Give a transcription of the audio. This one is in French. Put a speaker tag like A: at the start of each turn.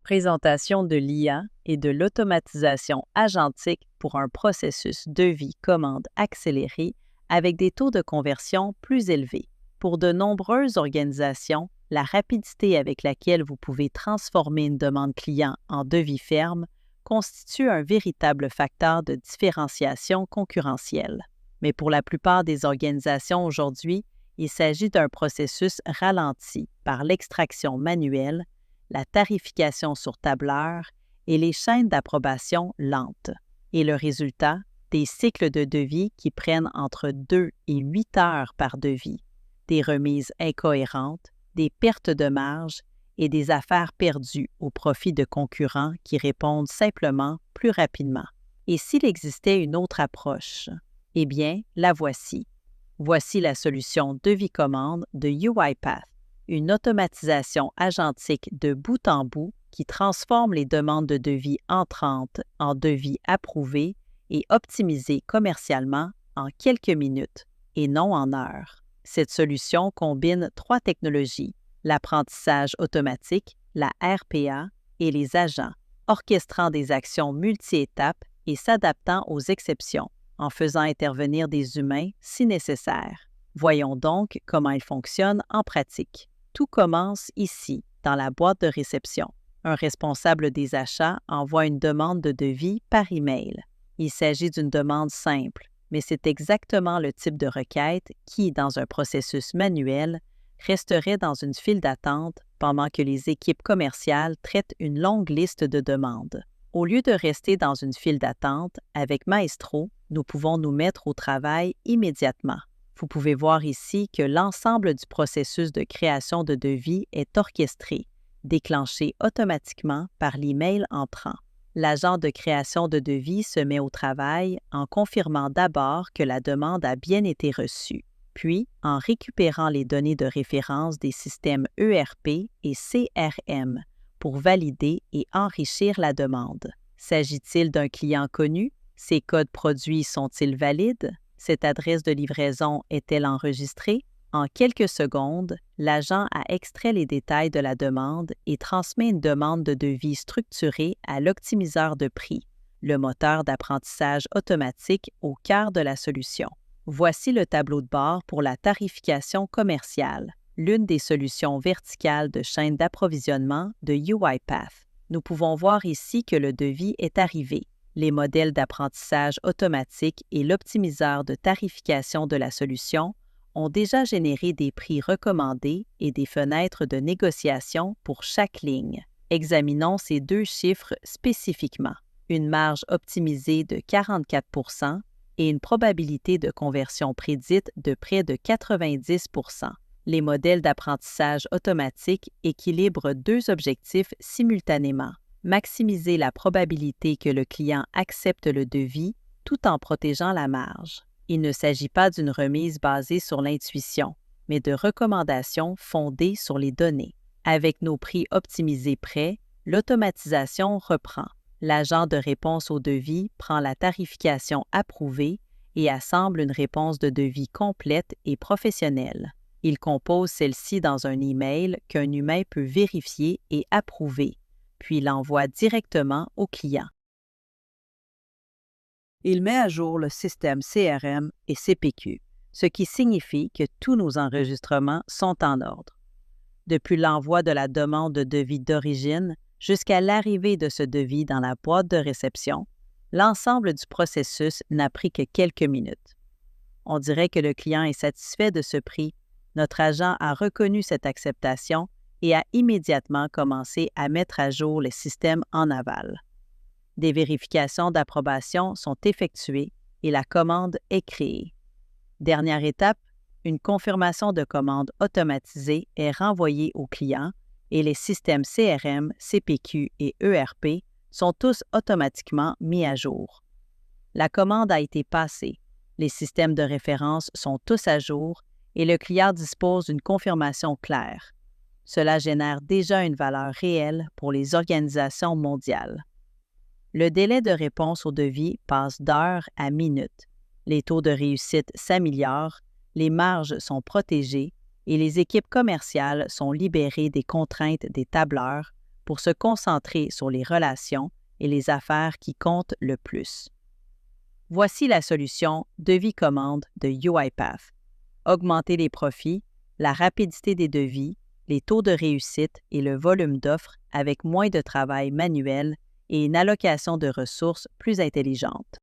A: Présentation de l'IA et de l'automatisation agentique pour un processus devis-commande accéléré avec des taux de conversion plus élevés. Pour de nombreuses organisations, la rapidité avec laquelle vous pouvez transformer une demande client en devis ferme constitue un véritable facteur de différenciation concurrentielle. Mais pour la plupart des organisations aujourd'hui, il s'agit d'un processus ralenti par l'extraction manuelle, la tarification sur tableur et les chaînes d'approbation lentes. Et le résultat, des cycles de devis qui prennent entre 2 et 8 heures par devis, des remises incohérentes, des pertes de marge et des affaires perdues au profit de concurrents qui répondent simplement plus rapidement. Et s'il existait une autre approche? Eh bien, la voici. Voici la solution devis-commande de UiPath, une automatisation agentique de bout en bout qui transforme les demandes de devis entrantes en devis approuvés et optimisés commercialement en quelques minutes et non en heures. Cette solution combine 3 technologies, l'apprentissage automatique, la RPA et les agents, orchestrant des actions multi-étapes et s'adaptant aux exceptions, en faisant intervenir des humains si nécessaire. Voyons donc comment il fonctionne en pratique. Tout commence ici, dans la boîte de réception. Un responsable des achats envoie une demande de devis par email. Il s'agit d'une demande simple, mais c'est exactement le type de requête qui, dans un processus manuel, resterait dans une file d'attente pendant que les équipes commerciales traitent une longue liste de demandes. Au lieu de rester dans une file d'attente, avec Maestro, nous pouvons nous mettre au travail immédiatement. Vous pouvez voir ici que l'ensemble du processus de création de devis est orchestré, déclenché automatiquement par l'email entrant. L'agent de création de devis se met au travail en confirmant d'abord que la demande a bien été reçue, puis en récupérant les données de référence des systèmes ERP et CRM pour valider et enrichir la demande. S'agit-il d'un client connu? Ses codes produits sont-ils valides? Cette adresse de livraison est-elle enregistrée? En quelques secondes, l'agent a extrait les détails de la demande et transmet une demande de devis structurée à l'optimiseur de prix, le moteur d'apprentissage automatique au cœur de la solution. Voici le tableau de bord pour la tarification commerciale, l'une des solutions verticales de chaîne d'approvisionnement de UiPath. Nous pouvons voir ici que le devis est arrivé. Les modèles d'apprentissage automatique et l'optimiseur de tarification de la solution ont déjà généré des prix recommandés et des fenêtres de négociation pour chaque ligne. Examinons ces 2 chiffres spécifiquement. Une marge optimisée de 44 % et une probabilité de conversion prédite de près de 90 %. Les modèles d'apprentissage automatique équilibrent 2 objectifs simultanément. Maximiser la probabilité que le client accepte le devis tout en protégeant la marge. Il ne s'agit pas d'une remise basée sur l'intuition, mais de recommandations fondées sur les données. Avec nos prix optimisés prêts, l'automatisation reprend. L'agent de réponse au devis prend la tarification approuvée et assemble une réponse de devis complète et professionnelle. Il compose celle-ci dans un email qu'un humain peut vérifier et approuver, puis l'envoie directement au client. Il met à jour le système CRM et CPQ, ce qui signifie que tous nos enregistrements sont en ordre. Depuis l'envoi de la demande de devis d'origine jusqu'à l'arrivée de ce devis dans la boîte de réception, l'ensemble du processus n'a pris que quelques minutes. On dirait que le client est satisfait de ce prix. Notre agent a reconnu cette acceptation et a immédiatement commencé à mettre à jour les systèmes en aval. Des vérifications d'approbation sont effectuées et la commande est créée. Dernière étape, une confirmation de commande automatisée est renvoyée au client et les systèmes CRM, CPQ et ERP sont tous automatiquement mis à jour. La commande a été passée, les systèmes de référence sont tous à jour et le client dispose d'une confirmation claire. Cela génère déjà une valeur réelle pour les organisations mondiales. Le délai de réponse au devis passe d'heures à minutes. Les taux de réussite s'améliorent, les marges sont protégées et les équipes commerciales sont libérées des contraintes des tableurs pour se concentrer sur les relations et les affaires qui comptent le plus. Voici la solution devis-commande de UiPath. Augmenter les profits, la rapidité des devis, les taux de réussite et le volume d'offres avec moins de travail manuel et une allocation de ressources plus intelligente.